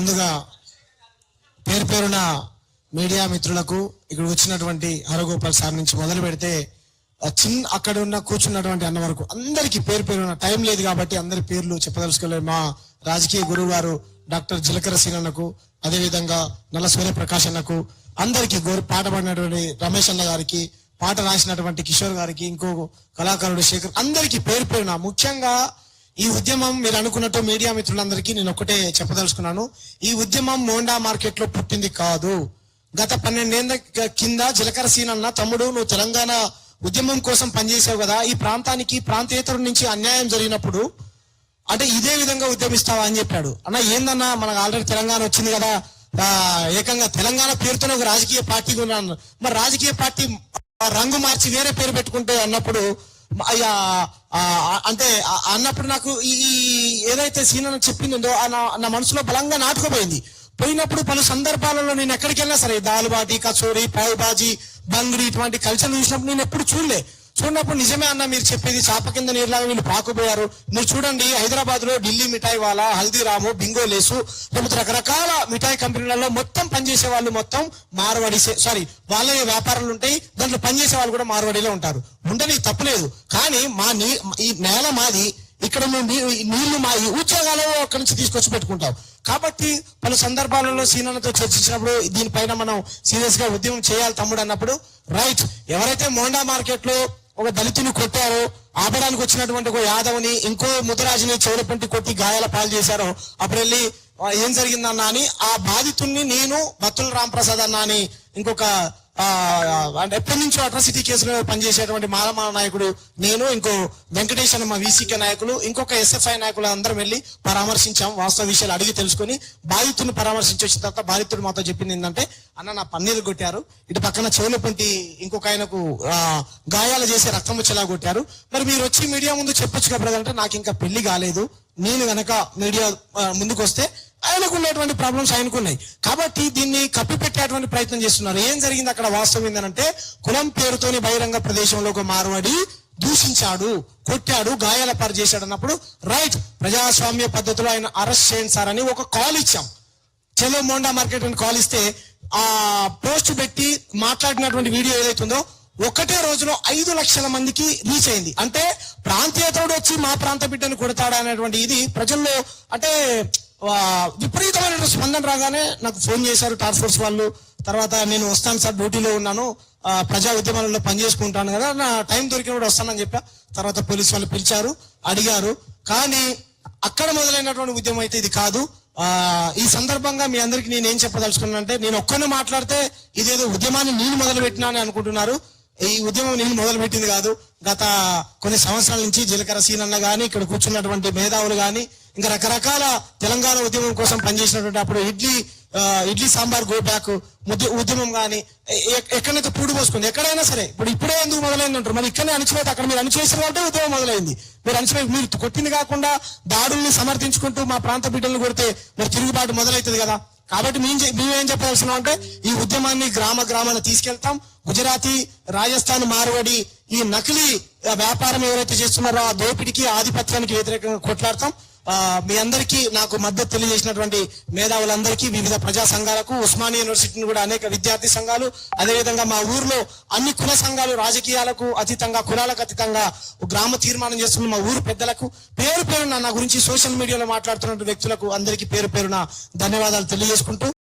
ముందుగా పేరు పేరున మీడియా మిత్రులకు ఇక్కడ వచ్చినటువంటి హరగోపాల్ సార్ నుంచి మొదలు పెడితే అక్కడ ఉన్న కూర్చున్నటువంటి అన్న వరకు అందరికీ పేరు పేరున టైం లేదు కాబట్టి అందరి పేర్లు చెప్పదలుచుకోలేదు. మా రాజకీయ గురువు గారు డాక్టర్ జిలకర సీనన్నకు, అదేవిధంగా నల్ల సూర్యప్రకాష్ అన్నకు, అందరికీ పాట పాడినటువంటి రమేష్ అన్న గారికి, పాట రాసినటువంటి కిషోర్ గారికి, ఇంకో కళాకారుడు శేఖర్, అందరికీ పేరు పేరున. ముఖ్యంగా ఈ ఉద్యమం మీరు అనుకున్నట్టు మీడియా మిత్రులందరికీ నేను ఒకటే చెప్పదలుచుకున్నాను. ఈ ఉద్యమం మోండా మార్కెట్ లో పుట్టింది కాదు. గత 12 ఏళ్ల కింద జిలకర సీనన్న, తమ్ముడు నువ్వు తెలంగాణ ఉద్యమం కోసం పనిచేసావు కదా, ఈ ప్రాంతానికి ప్రాంతేతరుల నుంచి అన్యాయం జరిగినప్పుడు అంటే ఇదే విధంగా ఉద్యమిస్తావా అని చెప్పాడు. అన్న ఏందన్నా, మనకు ఆల్రెడీ తెలంగాణ వచ్చింది కదా, ఏకంగా తెలంగాణ పేరుతోనే ఒక రాజకీయ పార్టీ ఉన్నాను, మరి రాజకీయ పార్టీ రంగు మార్చి వేరే పేరు పెట్టుకుంటే అన్నప్పుడు అంటే అన్నప్పుడు నాకు ఈ ఏదైతే సీనన్న చెప్పిందో నా మనసులో బలంగా నాటుకుపోయింది. పోయినప్పుడు పలు సందర్భాలలో నేను ఎక్కడికి వెళ్ళినా సరే దాల్బాటి, కచోరీ, పావ్ బాజీ, బంగ్రీ ఇటువంటి కల్చర్ చూసినప్పుడు నేను ఎప్పుడు చూడనప్పుడు నిజమే అన్న మీరు చెప్పేది, చాప కింద నీరులాగా వీళ్ళు పాకుపోయారు. మీరు చూడండి, హైదరాబాద్ లో ఢిల్లీ మిఠాయి వాలా, హల్దీరాము, బింగో లేసు, లేకపోతే రకరకాల మిఠాయి కంపెనీలలో మొత్తం పనిచేసే వాళ్ళు మొత్తం మార్వాడి, సారీ వాళ్ళ వ్యాపారాలు ఉంటాయి, దాంట్లో పనిచేసే వాళ్ళు కూడా మార్వాడిలో ఉంటారు. ఉండని తప్పులేదు, కానీ ఈ నేల మాది, ఇక్కడ నీళ్లు మా ఉద్యోగాలు అక్కడి నుంచి తీసుకొచ్చి పెట్టుకుంటాం. కాబట్టి పలు సందర్భాలలో సీనన్నతో చర్చించినప్పుడు దీనిపైన మనం సీరియస్ గా ఉద్యమం చేయాలి తమ్ముడు అన్నప్పుడు, రైట్, ఎవరైతే మోండా మార్కెట్ లో ఒక దళితుని కొట్టారో, ఆపడానికి వచ్చినటువంటి ఒక యాదవ్ని, ఇంకో ముదరాజుని చెవులపంటి కొట్టి గాయాల పాలు చేశారో, అప్పుడు వెళ్ళి ఏం జరిగిందన్నా అని ఆ బాధితుడిని నేను, బత్తుల రాంప్రసాద్ అన్న అని ఇంకొక అంటే ఎప్పటి నుంచో అట్రాసిటీ కేసులో పనిచేసేటువంటి మాలమా నాయకుడు, నేను, ఇంకో వెంకటేష్ అన్న మా వీసీకే నాయకులు, ఇంకొక ఎస్ఎఫ్ఐ నాయకులు అందరం వెళ్ళి పరామర్శించాం. వాస్తవ విషయాలు అడిగి తెలుసుకుని బాధితుడిని పరామర్శించి వచ్చిన తర్వాత బాధితుడు మాతో చెప్పింది ఏంటంటే, అన్న నా పన్నీరు కొట్టారు, ఇటు పక్కన చెవులపంటి ఇంకొక ఆయనకు గాయాలు చేసి రక్తం వచ్చేలా కొట్టారు, మరి మీరు వచ్చి మీడియా ముందు చెప్పొచ్చు కదా అంటే, నాకు ఇంకా పెళ్లి కాలేదు, నేను గనక మీడియా ముందుకు వస్తే ఆయనకు ఉన్నటువంటి ప్రాబ్లమ్స్ ఆయనకున్నాయి, కాబట్టి దీన్ని కప్పిపెట్టేటువంటి ప్రయత్నం చేస్తున్నారు. ఏం జరిగింది అక్కడ వాస్తవం ఏంటంటే, కులం పేరుతోని బహిరంగ ప్రదేశంలో ఒక మార్వాడి దూషించాడు, కొట్టాడు, గాయాల పాలు చేశాడు అన్నప్పుడు, రైట్, ప్రజాస్వామ్య పద్ధతిలో ఆయన అరెస్ట్ చేయండి సార్ అని ఒక కాల్ ఇచ్చాం. చెలో మోండా మార్కెట్ అని కాల్ ఇస్తే ఆ పోస్ట్ పెట్టి మాట్లాడినటువంటి వీడియో ఏదైతుందో ఒకటే రోజులో 5 లక్షల మందికి రీచ్ అయింది. అంటే ప్రాంతీయతోడు వచ్చి మా ప్రాంత బిడ్డను కొడతాడా అనేటువంటి ఇది ప్రజల్లో అంటే విపరీతమైన స్పందన రాగానే నాకు ఫోన్ చేశారు టాస్క్ ఫోర్స్ వాళ్ళు. తర్వాత నేను వస్తాను సార్, డ్యూటీలో ఉన్నాను, ప్రజా ఉద్యమాలలో పనిచేసుకుంటాను కదా, నా టైం దొరికినప్పుడు వస్తానని చెప్పా. తర్వాత పోలీసు వాళ్ళు పిలిచారు, అడిగారు, కానీ అక్కడ మొదలైనటువంటి ఉద్యమం అయితే ఇది కాదు. ఈ సందర్భంగా మీ అందరికి నేను ఏం చెప్పదలుచుకున్నానంటే, నేను ఒక్కనే మాట్లాడితే ఇదేదో ఉద్యమాన్ని నేను మొదలు పెట్టినా అని అనుకుంటున్నారు. ఈ ఉద్యమం నేను మొదలు పెట్టింది కాదు. గత కొన్ని సంవత్సరాల నుంచి జిలకర సీనన్న గాని, ఇక్కడ కూర్చున్నటువంటి మేధావులు గాని, ఇంకా రకరకాల తెలంగాణ ఉద్యమం కోసం పనిచేసినటువంటి అప్పుడు ఇడ్లీ సాంబార్ గో బ్యాక్ ఉద్యమం కానీ ఎక్కడైతే పూడి పోసుకుంది, ఎక్కడైనా సరే ఇప్పుడే ఎందుకు మొదలైంది అంటారు, మరి ఇక్కడనే అణచివేత, అక్కడ మీరు అణచివేసిన అంటే ఉద్యమం మొదలైంది. మీరు కొట్టింది కాకుండా దాడుల్ని సమర్థించుకుంటూ మా ప్రాంత బిడ్డలను కొడితే మరి తిరుగుబాటు మొదలవుతుంది కదా. కాబట్టి మేమేం చెప్పాల్సిన అంటే, ఈ ఉద్యమాన్ని గ్రామాన్ని తీసుకెళ్తాం. గుజరాతీ, రాజస్థాన్, మార్వాడి ఈ నకిలీ వ్యాపారం ఎవరైతే చేస్తున్నారో ఆ దోపిడికి, ఆధిపత్యానికి వ్యతిరేకంగా కొట్లాడతాం. మీ అందరికీ నాకు మద్దతు తెలియజేసినటువంటి మేధావులందరికీ, వివిధ ప్రజా సంఘాలకు, ఉస్మానియా యూనివర్సిటీని కూడా అనేక విద్యార్థి సంఘాలు, అదేవిధంగా మా ఊర్లో అన్ని కుల సంఘాలు, రాజకీయాలకు అతీతంగా, కులాలకు అతీతంగా గ్రామ తీర్మానం చేస్తున్న మా ఊరు పెద్దలకు, పేరు పేరున నా గురించి సోషల్ మీడియాలో మాట్లాడుతున్న వ్యక్తులకు అందరికీ పేరు పేరున ధన్యవాదాలు తెలియజేసుకుంటూ